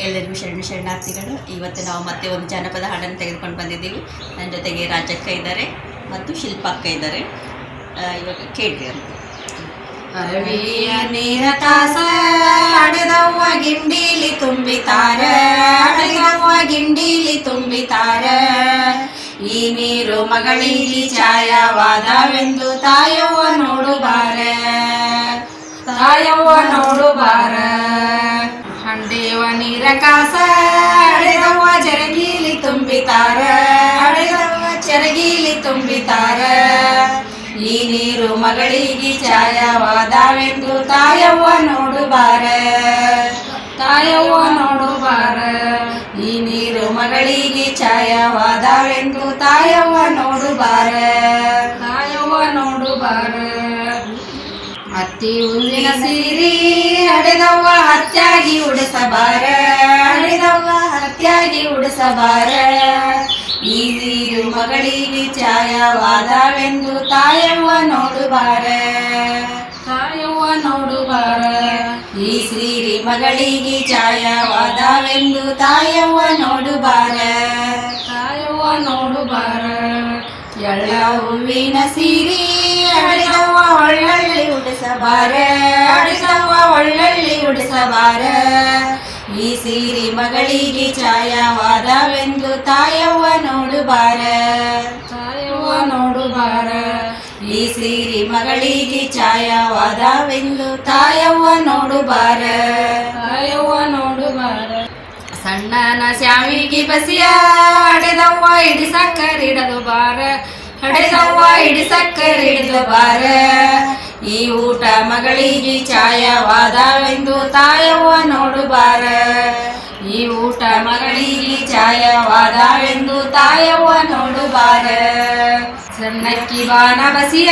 ಎಲ್ಲರಿಗೂ ಶರಣಾರ್ಥಿಗಳು. ಇವತ್ತು ನಾವು ಮತ್ತೆ ಒಂದು ಜಾನಪದ ಹಾಡನ್ನು ತೆಗೆದುಕೊಂಡು ಬಂದಿದ್ದೀವಿ. ನನ್ನ ಜೊತೆಗೆ ರಾಜಕ್ಕ ಇದ್ದಾರೆ ಮತ್ತು ಶಿಲ್ಪಕ್ಕ ಇದ್ದಾರೆ. ಇವಾಗ ಕೇಳ್ರಿ ಅಂತ. ಅರವಿಯ ನೀರ ಕಾಸ ಅಡೆದವ್ವ ಗಿಂಡೀಲಿ ತುಂಬಿತಾರ, ಅಡೆದವ್ವ ಗಿಂಡೀಲಿ ತುಂಬಿತಾರ. ಈ ನೀರು ಮಗಳಿಗೆ ಛಾಯವಾದವೆಂದು ತಾಯವ್ವ ನೋಡು ಬಾರ, ತಾಯವ್ವ ನೋಡು ಬಾರ. ಹಂಡೇವ ನೀರ ಕಾಸ ಅಡೆದವ್ವ ಚರಗೀಲಿ ತುಂಬಿತಾರ, ಅಡೆದವ್ವ ಚರಗೀಲಿ ತುಂಬಿತಾರ. ಈ ನೀರು ಮಗಳಿಗೆ ಛಾಯವಾದವೆಂದು ತಾಯವ್ವ ನೋಡು ಬಾರ, ತಾಯವ್ವ ನೋಡು ಬಾರ. ಈ ನೀರು ಮಗಳಿಗೆ ಛಾಯವಾದವೆಂದು ತಾಯವ್ವ ನೋಡು ಬಾರ, ತಾಯವ್ವ ನೋಡು ಬಾರ. ಹತ್ತಿ ಹೂವಿನ ಸೀರಿ ಅಡೆದವ್ವ ಹತ್ಯಾಗಿ ಉಡಿಸಬಾರ, ಅಡೆದವ್ವ ಹತ್ಯಾಗಿ ಉಡಿಸಬಾರ. ಈ ನೀರು ಮಗಳಿಗೆ ಛಾಯವಾದವೆಂದು ತಾಯವ್ವ ನೋಡು ಬಾರ, ತಾಯವ್ವ ನೋಡು ಬಾರ. ಈ ಸೀರಿ ಮಗಳಿಗೆ ಛಾಯವಾದವೆಂದು ತಾಯವ್ವ ನೋಡು ಬಾರ, ತಾಯವ್ವ ನೋಡು ಬಾರ. ಎಳ್ಳ ಹೂವಿನ ಸೀರಿ ಅಡೆದವ್ವ ಒಳ್ಳಳ್ಳಿ ಉಡಿಸಬಾರ, ಅಡೆದವ್ವ ಒಳ್ಳಳ್ಳಿ ಉಡಿಸಬಾರ. ಈ ಸೀರಿ ಮಗಳಿಗೆ ಛಾಯವಾದವೆಂದು ತಾಯವ್ವ ನೋಡು ಬಾರ, ತಾಯವ್ವ ನೋಡು ಬಾರ. ಈ ಸೀರಿ ಮಗಳಿಗೆ ಛಾಯವಾದವೆಂದು ತಾಯವ್ವ ನೋಡು ಬಾರ, ತಾಯವ್ವ ನೋಡು ಬಾರ. ಸಣ್ಣನ ಶಾವಿಗೆ ಬಸಿಯ ಅಡೆದವ್ವ ಇಡಿ ಸಕ್ಕರಿಡದು ಬಾರ, ಅಡೆದವ್ವ ಇಡಿ ಸಕ್ಕರಿಡದು ಬಾರ. ಈ ಊಟ ಮಗಳಿಗೆ ಛಾಯವಾದವೆಂದು ತಾಯವ್ವ ನೋಡು ಬಾರ, ಈ ಊಟ ಮಗಳಿಗೆ ಛಾಯವಾದವೆಂದು ತಾಯವ್ವ ನೋಡು ಬಾರ. ಸಣ್ಣಕ್ಕಿ ಬಾನ ಬಸಿಯ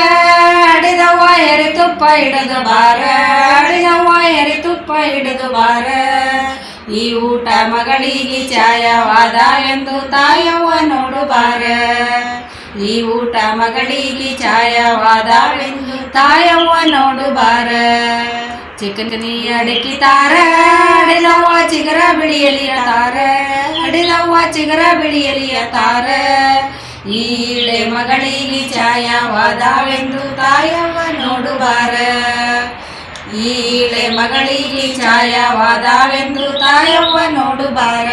ಅಡೆದವ್ವ ಎರೆ ತುಪ್ಪ ಹಿಡದು ಬಾರ, ಅಡೆದವ್ವ ಎರೆ ತುಪ್ಪ ಹಿಡದು ಬಾರ. ಈ ಊಟ ಮಗಳಿಗೆ ಛಾಯವಾದವೆಂದು ತಾಯವ್ವ ನೋಡು ಬಾರ, ಈ ಊಟ ಮಗಳಿಗೆ ಛಾಯವಾದವೆಂದು ತಾಯವ್ವ ನೋಡು ಬಾರ. ಚಿಕನಿ ಅಡಕಿತಾರ ಅಡೆದವ್ವ ಚಿಗರ ಬಿಡಿಯಲಿಯ ತಾರ, ಅಡೆದವ್ವ ಚಿಗರ ಬಿಡಿಯಲಿಯ ತಾರ. ಈ ಇಳೆ ಮಗಳಿಗೆ ಛಾಯವಾದವೆಂದು ತಾಯವ್ವ ನೋಡು ಬಾರ, ಈ ಇಳೆ ಮಗಳಿಗೆ ಛಾಯವಾದವೆಂದು ತಾಯವ್ವ ನೋಡು ಬಾರ.